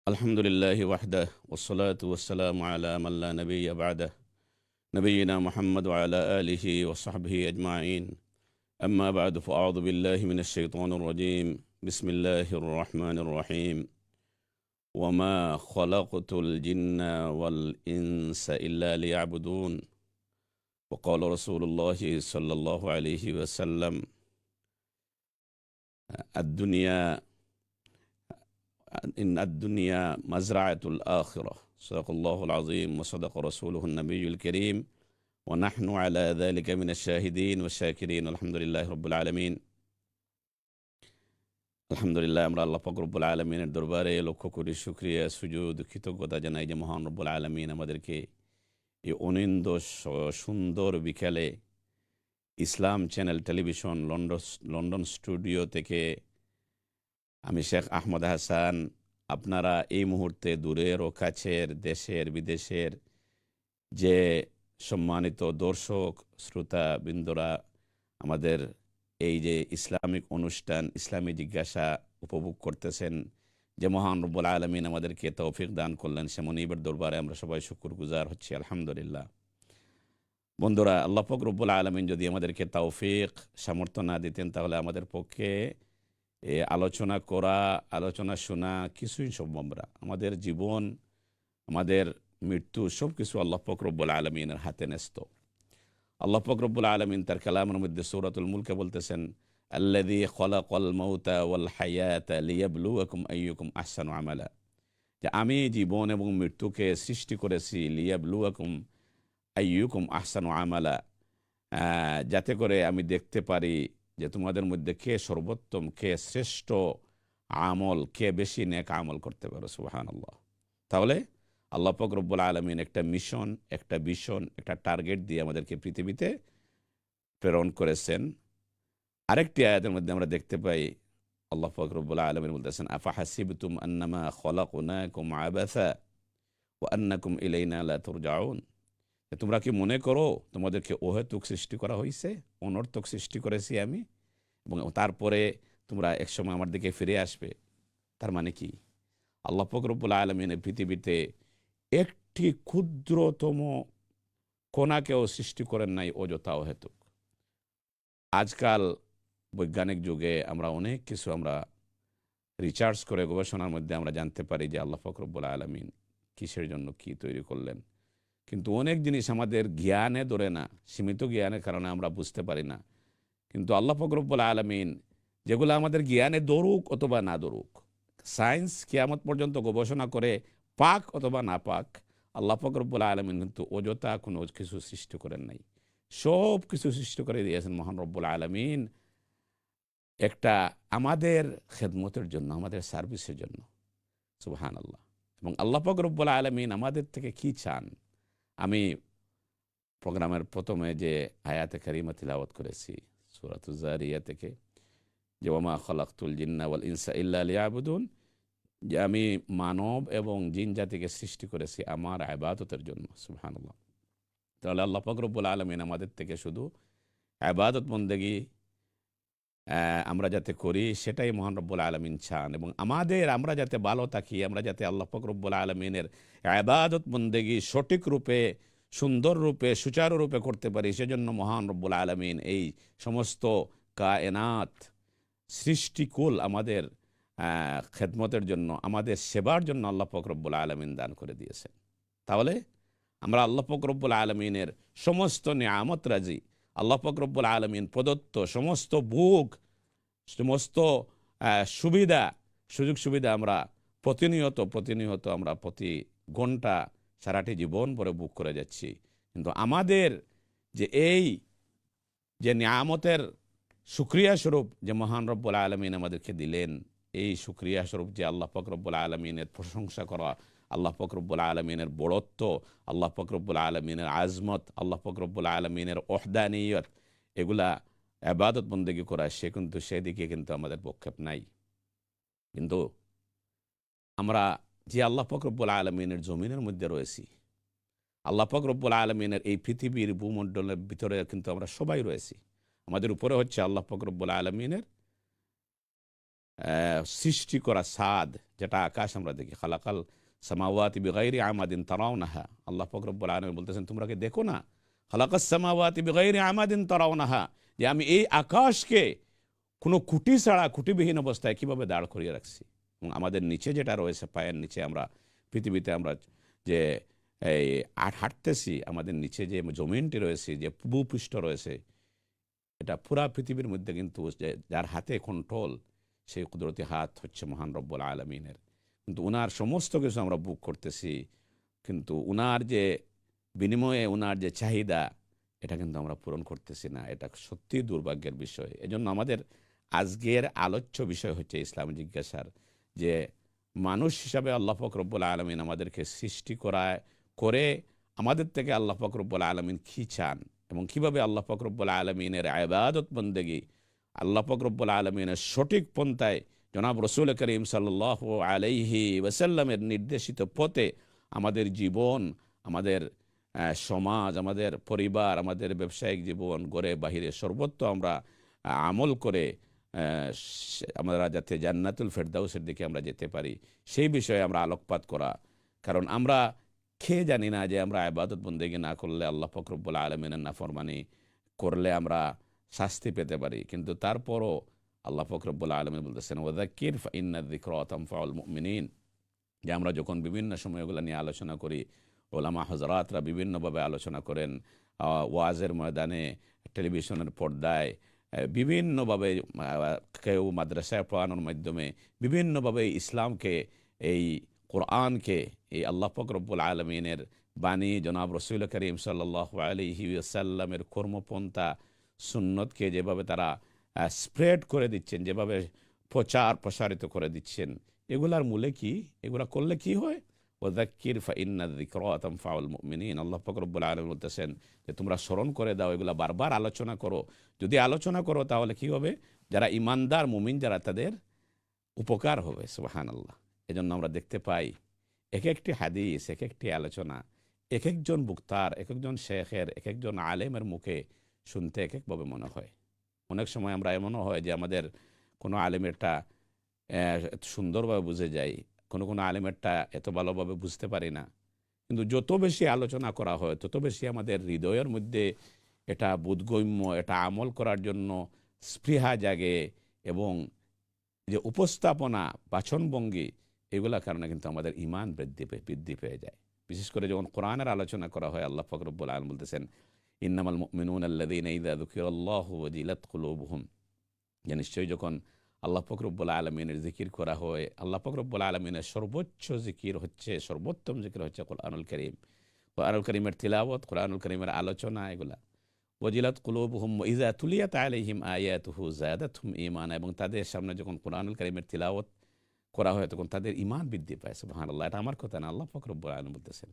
الحمد لله وحده والصلاة والسلام على من لا نبي بعده نبينا محمد وعلى آله وصحبه أجمعين. أما بعد فأعوذ بالله من الشيطان الرجيم. بسم الله الرحمن الرحيم. وما خلقت الجن والإنس إلا ليعبدون. وقال رسول الله صلى الله عليه وسلم: الدنيا إن الدنيا مزرعة الآخرة. صدق الله العظيم وصدق رسوله النبي الكريم ونحن على ذلك من الشاهدين والشاكرين الحمد لله رب العالمين. আলহামদুলিল্লাহ, আমরা আল্লাহ পাক রব্বুল আলমিনের দরবারে লক্ষ্য করি শুকরিয়া সুজুদ কৃতজ্ঞতা জানাই যে মহান রব্বুল আলমিন আমাদেরকে এই অনিন্দ সুন্দর বিকালে ইসলাম চ্যানেল টেলিভিশন লন্ডন স্টুডিও থেকে আমি শেখ আহমদ হাসান, আপনারা এই মুহূর্তে দূরের ও কাছের দেশের বিদেশের যে সম্মানিত দর্শক শ্রোতা বৃন্দরা আমাদের এই যে ইসলামিক অনুষ্ঠান ইসলামী জিজ্ঞাসা উপভোগ করতেছেন, যে মহান রব্বুল আলমিন আমাদেরকে তৌফিক দান করলেন, সে মনিবের দরবারে আমরা সবাই শুকরগুজার হচ্ছি আলহামদুলিল্লাহ। বন্ধুরা, আল্লাহ পাক রব্বুল আলমিন যদি আমাদেরকে তৌফিক সামর্থ্য না দিতেন তাহলে আমাদের পক্ষে আলোচনা করা, আলোচনা শোনা কিছুই সম্ভব না। আমাদের জীবন, আমাদের মৃত্যু সব কিছু আল্লাহ পাক রব্বুল আলমিনের হাতে ন্যস্ত। আল্লাহ পাক রব্বুল আলমিন তার কালামের মধ্যে সূরাতুল মুলকে বলতেছেন, আল্লাযী খালাকাল মাউতা ওয়াল হায়াতা লিয়াবলুয়াকুম আইয়ুকুম আহসানু আমালা, যে আমি জীবন এবং মৃত্যুকে সৃষ্টি করেছি লিয়াবলুয়াকুম আইয়ুকুম আহসানু আমালা, যাতে করে আমি দেখতে পারি যে তোমাদের মধ্যে কে সর্বোত্তম, কে শ্রেষ্ঠ আমল, কে বেশি নেক আমল করতে পারো। সুবহানাল্লাহ। তাহলে আল্লাহ পাক রব্বুল আলমিন একটা মিশন, একটা ভিশন, একটা টার্গেট দিয়ে আমাদেরকে পৃথিবীতে প্রেরণ করেছেন। আরেকটি আয়াতের মধ্যে আমরা দেখতে পাই আল্লাহ পাক রব্বুল আলমিন বলতেছেন, আফা হাসিবতুম আন্নামা খলাকনাকুম আবাসা ওয়া আন্নাকুম ইলাইনা লা তুরজাউন, তোমরা কি মনে করো তোমাদেরকে অহেতুক সৃষ্টি করা হয়েছে, অনর্থক সৃষ্টি করেছি আমি, এবং তারপরে তোমরা একসময় আমার দিকে ফিরে আসবে। তার মানে কি? আল্লাহ পাক রব্বুল আলমিনের পৃথিবীতে একটি ক্ষুদ্রতম কণাকেও সৃষ্টি করেন নাই অযথা অহেতুক। আজকাল বৈজ্ঞানিক যুগে আমরা অনেক কিছু আমরা রিসার্চ করে গবেষণার মধ্যে আমরা জানতে পারি যে আল্লাহ পাক রব্বুল আলমিন কিসের জন্য কি তৈরি করলেন, কিন্তু অনেক জিনিস আমাদের জ্ঞানে ধরে না, সীমিত জ্ঞানের কারণে আমরা বুঝতে পারি না। কিন্তু আল্লাহ পাক রব্বুল আলমিন যেগুলো আমাদের জ্ঞানে ধরুক অথবা না ধরুক, সায়েন্স কিয়ামত পর্যন্ত গবেষণা করে পাক অথবা না পাক, আল্লাহ পাক রব্বুল আলমিন কিন্তু অযথা কোনো কিছু সৃষ্টি করেন নাই, সব কিছু সৃষ্টি করে দিয়েছেন মহান রব্বুল আলমিন একটা আমাদের খেদমতের জন্য, আমাদের সার্ভিসের জন্য। সুবহানাল্লাহ। এবং আল্লাহ পাক রব্বুল আলমিন আমাদের থেকে কি চান, আমি প্রোগ্রামের প্রথমে যে আয়াতে কারিমা তিলাওয়াত করেছি সূরাতুজ যারিয়াত থেকে, যে ওয়ামা খালাকতুল জিন্না ওয়াল ইনসা ইল্লা লিয়াবুদুন, যে আমি মানব এবং জিন জাতিকে সৃষ্টি করেছি আমার ইবাদতের জন্য। সুবহানাল্লাহ। তাহলে আল্লাহ পাক রব্বুল আলামিন আমাদের থেকে শুধু ইবাদত বন্দেগী আমরা যাতে করি সেটাই মহান রব্বুল আলামিন চান, এবং আমরা যাতে ভালো থাকি, আমরা যাতে আল্লাহ পাক রব্বুল আলামিনের ইবাদত বন্দেগী সঠিক রূপে, সুন্দর রূপে, সুচারু রূপে করতে পারি, সেজন্য মহান রব্বুল আলামিন এই সমস্ত কায়নাত সৃষ্টিকুল আমাদের খেদমতের জন্য, আমাদের সেবার জন্য আল্লাহ পাক রব্বুল আলামিন দান করে দিয়েছেন। তাহলে আমরা আল্লাহ পাক রব্বুল আলামিনের সমস্ত নিয়ামত রাজি, আল্লাহ পাক রব্বুল আলামিন প্রদত্ত সমস্ত ভোগ, সমস্ত সুবিধা, সুযোগ সুবিধা আমরা প্রতিনিয়ত আমরা প্রতি ঘন্টা সারাটি জীবন পরে ভোগ করে যাচ্ছি। কিন্তু আমাদের যে এই যে নিয়ামতের শুকরিয়া স্বরূপ যে মহান রব্বুল আলমিন আমাদেরকে দিলেন, এই শুকরিয়া স্বরূপ যে আল্লাহ পাক রব্বুল আলমিনের প্রশংসা করা, আল্লাহ পাক রব্বুল আলমিনের বড়ত্ব, আল্লাহ পাক রব্বুল আলমিনের আজমত, আল্লাহ পাক রব্বুল আলমিনের ওহদানিয়ত, এগুলা ইবাদত বন্দেগী করা, সেদিকে কিন্তু আমাদের পক্ষেপ নাই। কিন্তু আমরা যে আল্লাহ পাক রব্বুল আলমিনের জমিনের মধ্যে রয়েছি, আল্লাহ পাক রব্বুল আলমিনের এই পৃথিবীর ভূমণ্ডলের ভিতরে কিন্তু আমরা সবাই রয়েছি। আমাদের উপরে হচ্ছে আল্লাহ পাক রব্বুল আলমিনের সৃষ্টি করা ছাদ, যেটা আকাশ আমরা দেখি, খালাকাল সামাওয়াতি বিগাইরি আমাদিন তারাউনাহা, আল্লাহ পাক রব্বুল আলামিন বলতেছেন তোমরা কি দেখো না, খালাকাস সামাওয়াতি বিগাইরি আমাদিন তারাউনাহা, যে আমি এই আকাশকে কোনো খুঁটি ছাড়া, খুঁটিবিহীন অবস্থায় কিভাবে দাঁড় করিয়ে রাখছি। এবং আমাদের নিচে যেটা রয়েছে, পায়ের নিচে আমরা পৃথিবীতে আমরা যে এই হাঁটতেছি, আমাদের নিচে যে জমিনটি রয়েছে, যে ভূপৃষ্ঠ রয়েছে, এটা পুরা পৃথিবীর মধ্যে কিন্তু যার হাতে কন্ট্রোল, সেই কুদরতি হাত হচ্ছে মহান রব্বুল আলমিনের। কিন্তু উনার সমস্ত কিছু আমরা বুক করতেছি, কিন্তু উনার যে বিনিময়ে উনার যে চাহিদা, এটা কিন্তু আমরা পূরণ করতেছি না। এটা সত্যি দুর্ভাগ্যের বিষয়। এজন্য আমাদের আজকের আলোচ্য বিষয় হচ্ছে ইসলাম জিজ্ঞাসার, যে মানুষ হিসাবে আল্লাহ পাক রব্বুল আলমিন আমাদেরকে সৃষ্টি করে আমাদের থেকে আল্লাহ পাক রব্বুল আলমিন কী চান, এবং কীভাবে আল্লাহ পাক রব্বুল আলমিনের ইবাদত বন্দেগী, আল্লাহ পাক রব্বুল আলমিনের সঠিক পন্থায় জনাব রসুল করিম সাল্লাল্লাহু আলাইহি ওয়াসাল্লামের নির্দেশিত পথে আমাদের জীবন, আমাদের সমাজ, আমাদের পরিবার, আমাদের ব্যবসায়িক জীবন, ঘরে বাহিরে সর্বত্র আমরা আমল করে আমরা যাতে জান্নাতুল ফেরদাউসের দিকে আমরা যেতে পারি, সেই বিষয়ে আমরা আলোকপাত করা। কারণ আমরা খেয়ে জানি না যে আমরা ইবাদত বন্দেগী না করলে, আল্লাহ পাক রব্বুল আলামিনের নাফরমানি করলে আমরা শাস্তি পেতে পারি। কিন্তু তারপরও আল্লাহ পাক রব্বুল আলামিন বলতেছেন ওয়াযাক্কির ফাইন্না যিকরা তানফাউল মুমিনিন, যে আমরা যখন বিভিন্ন সময়গুলো নিয়ে আলোচনা করি, ওলামা হযরাতরা বিভিন্নভাবে আলোচনা করেন, ওয়াজের ময়দানে, টেলিভিশনের পর্দায়, বিভিন্নভাবে, কেউ মাদ্রাসায় পড়ানোর মাধ্যমে বিভিন্নভাবে ইসলামকে, এই কোরআনকে, এই আল্লাহ পাক রব্বুল আলমিনের বাণী, জনাব রসুল করিম সাল্লাল্লাহু আলাইহি ওয়াসাল্লামের কর্মপন্থা, সুন্নতকে যেভাবে তারা স্প্রেড করে দিচ্ছেন, যেভাবে প্রসারিত করে দিচ্ছেন, এগুলার মূলে কি, এগুলা করলে কি হয়? ওয়াযাক্কির ফাইন্না যিকরা তানফাউল মুমিনিন, আল্লাহ পাক রব্বুল আলামিন বলতেছেন যে তোমরা স্মরণ করে দাও, এগুলা বারবার আলোচনা করো। যদি আলোচনা করো তাহলে কি হবে? যারা ইমানদার মুমিন যারা, তাদের উপকার হবে। সুবহানাল্লাহ। এজন্য আমরা দেখতে পাই এক একটি হাদিস, এক একটি আলোচনা, এক একজন বক্তার, এক একজন শেখের, এক একজন আলেমের মুখে শুনতে এক একভাবে মনে হয়। অনেক সময় আমরা এমনও হয় যে আমাদের কোনো আলেমেরটা সুন্দরভাবে বুঝে যায়, কোনো কোনো আলেমেরটা এত ভালোভাবে বুঝতে পারি না। কিন্তু যত বেশি আলোচনা করা হয়, তত বেশি আমাদের হৃদয়ের মধ্যে এটা বোধগম্য, এটা আমল করার জন্য স্পৃহা জাগে, এবং যে উপস্থাপনা, বাচনভঙ্গি, এগুলোর কারণে কিন্তু আমাদের ঈমান বৃদ্ধি পেয়ে যায়। বিশেষ করে যখন কোরআনের আলোচনা করা হয়, আল্লাহ পাক রব্বুল আলামিন বলতেছেন ইন্নামাল মুমিনুনা আল্লাযীনা ইযা যুকিরাল্লাহু ওয়াজিলাত কুলুবুহুম, যে নিশ্চয়ই যখন আল্লাহ পাক রব্বুল আলামিনের জিকির করা হয়, আল্লাহ পাক রব্বুল আলামিনের সর্বোচ্চ জিকির হচ্ছে, সর্বোত্তম জিকির হচ্ছে কোরআনুল কারীম। কোরআনুল কারীমের তিলাওয়াত, কোরআনুল কারীমের আলোচনা, এগুলা ওয়াজিলাত কুলুবুহুম ওয়া ইযা তুলিয়াত আলাইহিম আয়াতুহু যাদাতহুম ঈমানা, এবং তাদের সামনে যখন কোরআনুল কারীমের তিলাওয়াত করা হয় তখন তাদের ঈমান বৃদ্ধি পায়। সুবহানাল্লাহ। এটা আমার কথা না, আল্লাহ পাক রব্বুল আলামিন বলতেছেন।